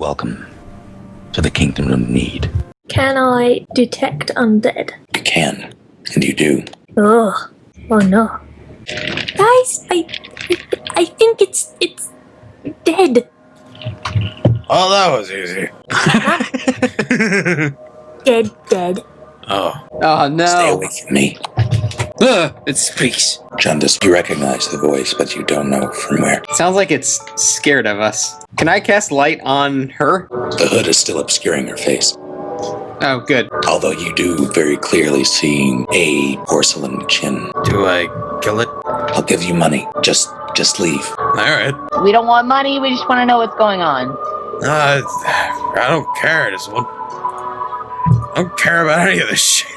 Welcome to the Kingdom of Need. Can I detect undead? You can, and you do. Ugh. Oh no. Guys, I think it's dead. Oh, that was easy. Dead. Oh. Oh no. Stay away from me. It speaks. Jundus, you recognize the voice, but you don't know from where. Sounds like it's scared of us. Can I cast light on her? The hood is still obscuring her face, Oh, good. although you do very clearly see a porcelain chin. Do I kill it? I'll give you money. Just leave. Alright. We don't want money, we just want to know what's going on. I don't care. I don't care about any of this shit.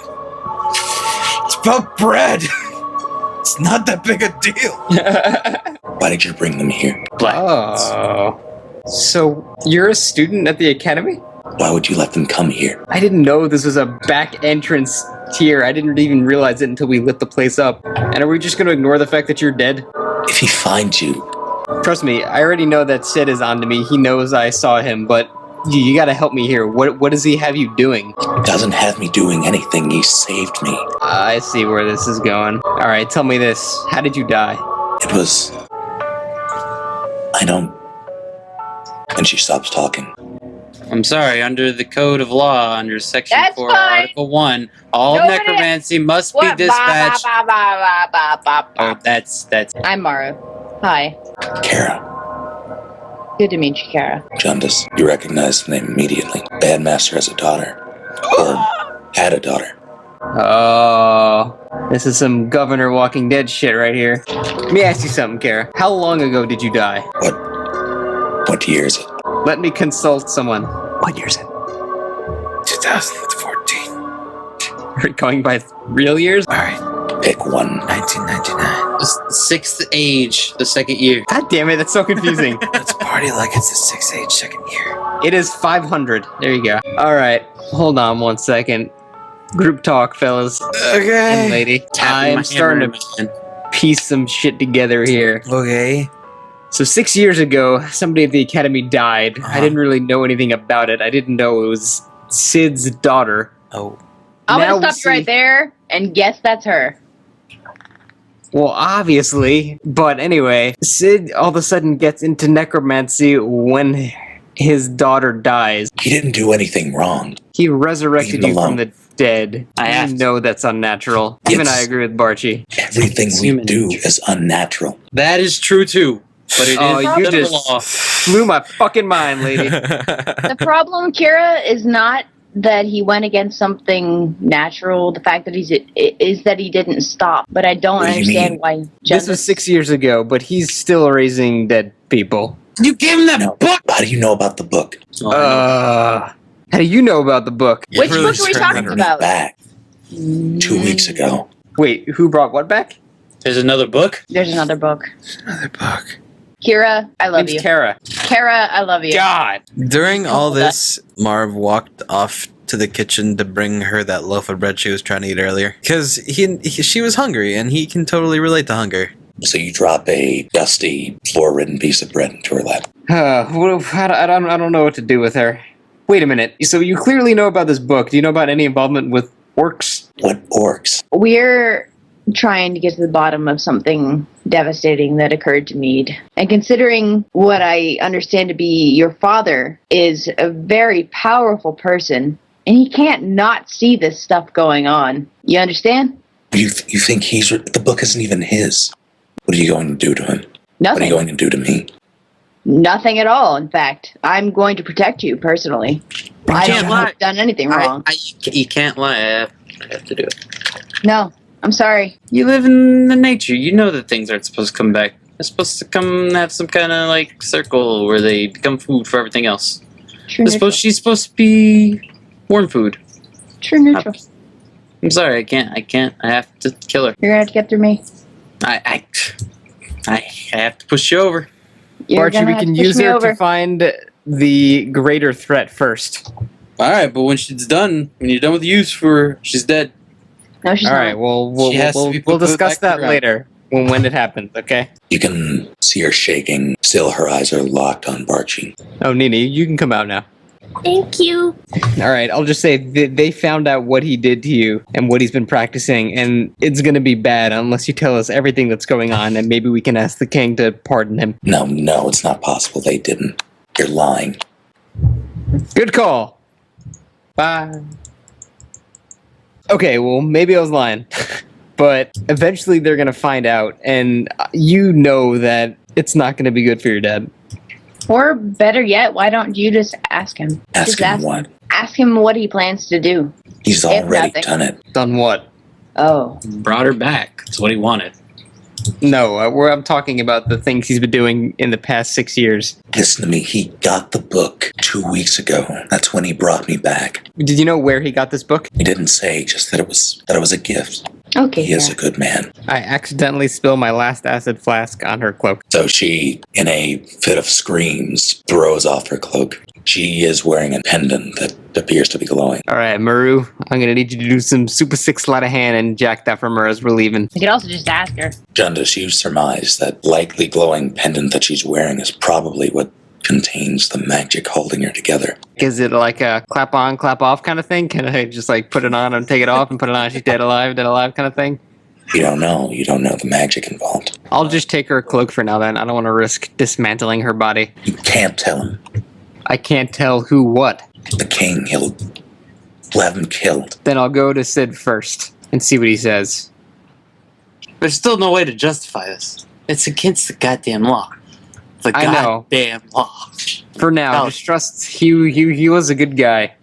It's about bread. It's not that big a deal. Why did you bring them here? Oh. So, you're a student at the academy? Why would you let them come here? I didn't know this was a back entrance here. I didn't even realize it until we lit the place up. And are we just going to ignore the fact that you're dead? If he finds you, Trust me, I already know that Sid is onto me. He knows I saw him, but you gotta help me here. What does he have you doing? he doesn't have me doing anything. He saved me. I see where this is going. Alright, tell me this. How did you die? It was... I don't... And she stops talking. I'm sorry, under the code of law, under Section That's 4, fine. Article 1, all Nobody- necromancy must be What? dispatched. Ba. Oh, that's... I'm Maru. Hi. Kara, Good to meet you, Kara. Jundus, you recognize the name immediately. Bandmaster has a daughter. Or had a daughter. Oh, this is some Governor Walking Dead shit right here. Let me ask you something, Kara. How long ago did you die? What year is it? Let me consult someone. What year is it? 2014. Are you going by real years? Alright. Pick one. 1999. the 6th age, the 2nd year. God damn it, that's so confusing. Let's party like it's the 6th age second year. It is 500. There you go. Alright, hold on one second. Group talk, fellas. And Okay. lady. Tapping my I'm starting hammer to in my hand. piece some shit together here. Okay. So 6 years ago, somebody at the academy died. I didn't really know anything about it. I didn't know it was Sid's daughter. Oh. I'm Now gonna we stop you right see- there and guess that's her. Well, obviously. But anyway, Sid all of a sudden gets into necromancy when his daughter dies. He didn't do anything wrong. He resurrected Leave you him from the dead. I have to. know that's unnatural. Even I agree with Barchi. Everything It's we human do nature. is unnatural. That is true, too. But it Oh, is you the just- law. Blew my fucking mind, lady. The problem, Kira, is not that he went against something natural. The fact that is that he didn't stop. But I don't What do you understand mean? why. This was 6 years ago, but he's still raising dead people. You gave him that No. book! How do you know about the book? Oh, I know. How do you know about the book? You Which really book are we turned talking that Bring it about? back 2 weeks ago. Wait, who brought what back? There's another book? There's another book. Another book. Kira, I love Name's you. Kara. Kara, I love you. God. During all Hold on. this, Marv walked off to the kitchen to bring her that loaf of bread she was trying to eat earlier. Because she was hungry, and he can totally relate to hunger. So you drop a dusty, floor-ridden piece of bread into her lap. I don't know what to do with her. Wait a minute. So you clearly know about this book. Do you know about any involvement with orcs? What orcs? We're trying to get to the bottom of something devastating that occurred to Mead. And considering what I understand to be your father is a very powerful person, and he can't not see this stuff going on. You understand? You think the book isn't even his? What are you going to do to him? What are Nothing. you going to do to me? Nothing at all, in fact. I'm going to protect you personally. I can't don't lie. have done anything wrong. You can't lie. I have to do it. No, I'm sorry. You live in the nature. You know that things aren't supposed to come back. They're supposed to come have some kind of like circle where they become food for everything else. True neutral. She's supposed to be worm food. True neutral. I'm sorry, I can't. I have to kill her. You're gonna have to get through me. I have to push you over. You're Archie, gonna we have can to push use me her over. to find the greater threat first. Alright, but when she's done, when you're done with use for her, she's dead. No, she's All right, not. we'll She has to be we'll put discuss back to that ground. later. when it happens, okay? You can see her shaking. Still, her eyes are locked on Barchi. Oh, Nini, you can come out now. Thank you. All right, I'll just say they found out what he did to you and what he's been practicing, and it's gonna be bad unless you tell us everything that's going on, and maybe we can ask the king to pardon him. No, it's not possible. They didn't. You're lying. Good call. Bye. Okay, well, maybe I was lying. But eventually they're gonna find out, and you know that it's not gonna be good for your dad. Or better yet, why don't you just ask him? Ask him what? Ask him what he plans to do. He's If already nothing. done it. Done what? Oh. Brought her back. That's what he wanted. No, I'm talking about the things he's been doing in the past 6 years. Listen to me. He got the book 2 weeks ago. That's when he brought me back. Did you know where he got this book? He didn't say, just that it was a gift. Okay. He is a good man. I accidentally spilled my last acid flask on her cloak. So she, in a fit of screams, throws off her cloak. She is wearing a pendant that appears to be glowing. All right, Maru, I'm gonna need you to do some super sick sleight of hand and jack that from her as we're leaving. You could also just ask her. Jundus, you surmise that lightly glowing pendant that she's wearing is probably what contains the magic holding her together. Is it like a clap on, clap off kind of thing? Can I just like put it on and take it off and put it on? She's dead alive kind of thing? You don't know. You don't know the magic involved. I'll just take her cloak for now then. I don't want to risk dismantling her body. You can't tell him. I can't tell who what. The king, he'll have him killed. Then I'll go to Sid first and see what he says. There's still no way to justify this. It's against the goddamn law. The I know. goddamn law. For now, Oh. just trust he was a good guy.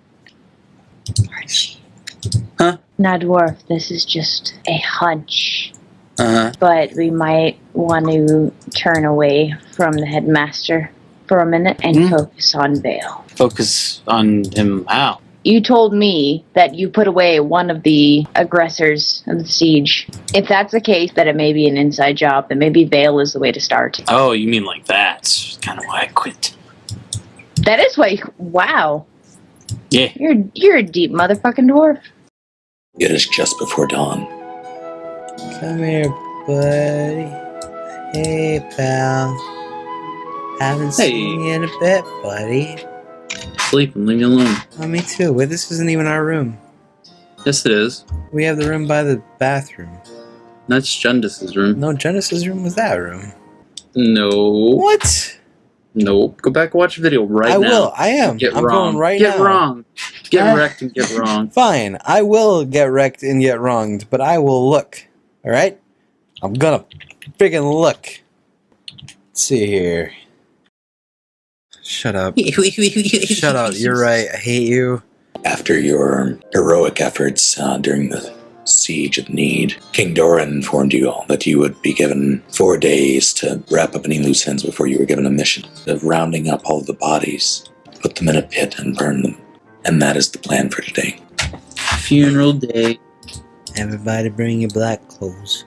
Now, Dwarf, this is just a hunch. Uh-huh. But we might want to turn away from the headmaster for a minute and focus on Vale. Focus on him how? You told me that you put away one of the aggressors of the siege. If that's the case, that it may be an inside job, then maybe Vale is the way to start. Oh, you mean like that. That's kind of why I quit. That is why. Wow, Yeah. you're a deep motherfucking dwarf. It is just before dawn. Come here, buddy. Hey, pal. Haven't seen you in a bit, buddy. Sleep and leave me alone. Oh, me too. Wait, this isn't even our room. Yes, it is. We have the room by the bathroom. That's Jundus's room. No, Genesis' room was that room. No. What? Nope. Go back and watch the video right I now. will. I am. Get I'm wrong. going right get now. wrong. Get wrecked and get wrong. Fine. I will get wrecked and get wronged, but I will look. All right? I'm gonna friggin' look. Let's see here. Shut up. Shut up. You're right. I hate you. After your heroic efforts during the siege of Need, King Doran informed you all that you would be given 4 days to wrap up any loose ends before you were given a mission of rounding up all of the bodies, put them in a pit, and burn them. And that is the plan for today. Funeral day. Everybody bring your black clothes.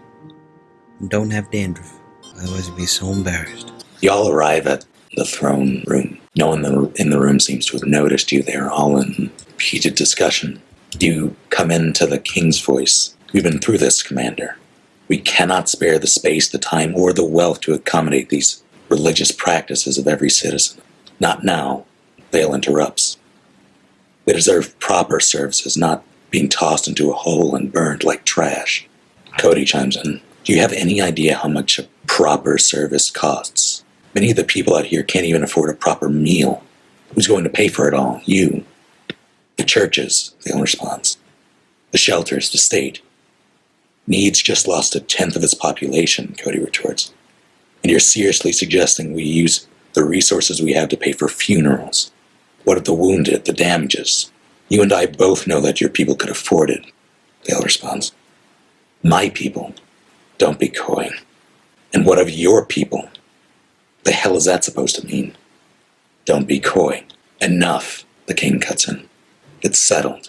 And don't have dandruff. Otherwise you'd be so embarrassed. Y'all arrive at the throne room. No one in the room seems to have noticed you. They're all in heated discussion. You come into the king's voice. We've been through this, Commander. We cannot spare the space, the time, or the wealth to accommodate these religious practices of every citizen. Not now. Vale interrupts. They deserve proper services, not being tossed into a hole and burned like trash. Cody chimes in. Do you have any idea how much a proper service costs? Many of the people out here can't even afford a proper meal. Who's going to pay for it all? You. The churches, Vale responds. The shelters, the state. Needs just lost 1/10 of its population, Cody retorts. And you're seriously suggesting we use the resources we have to pay for funerals? What of the wounded, the damages? You and I both know that your people could afford it, Vale responds. My people? Don't be coy. And what of your people? The hell is that supposed to mean? Don't be coy. Enough, the king cuts in. It's settled.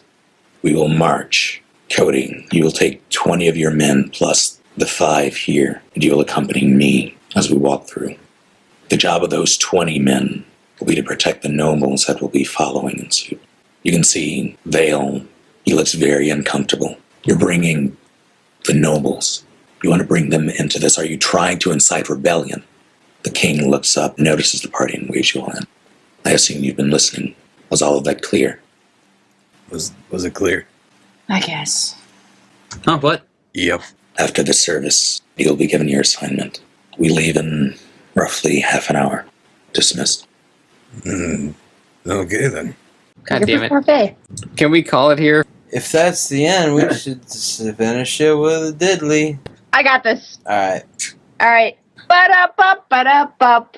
We will march. Cody, you will take 20 of your men plus the 5 here, and you will accompany me as we walk through. The job of those 20 men will be to protect the nobles that will be following in suit. You can see Vale, he looks very uncomfortable. You're bringing the nobles. You want to bring them into this? Are you trying to incite rebellion? The king looks up, notices the party, and waves you all in. I assume you've been listening. Was all of that clear? Was it clear? I guess. Oh, what? Yep. After the service, you'll be given your assignment. We leave in roughly half an hour. Dismissed. Okay then. God damn it. Parfait. Can we call it here? If that's the end, we should just finish it with a diddly. I got this. All right. All right. Ba-da-ba-ba-da-bop.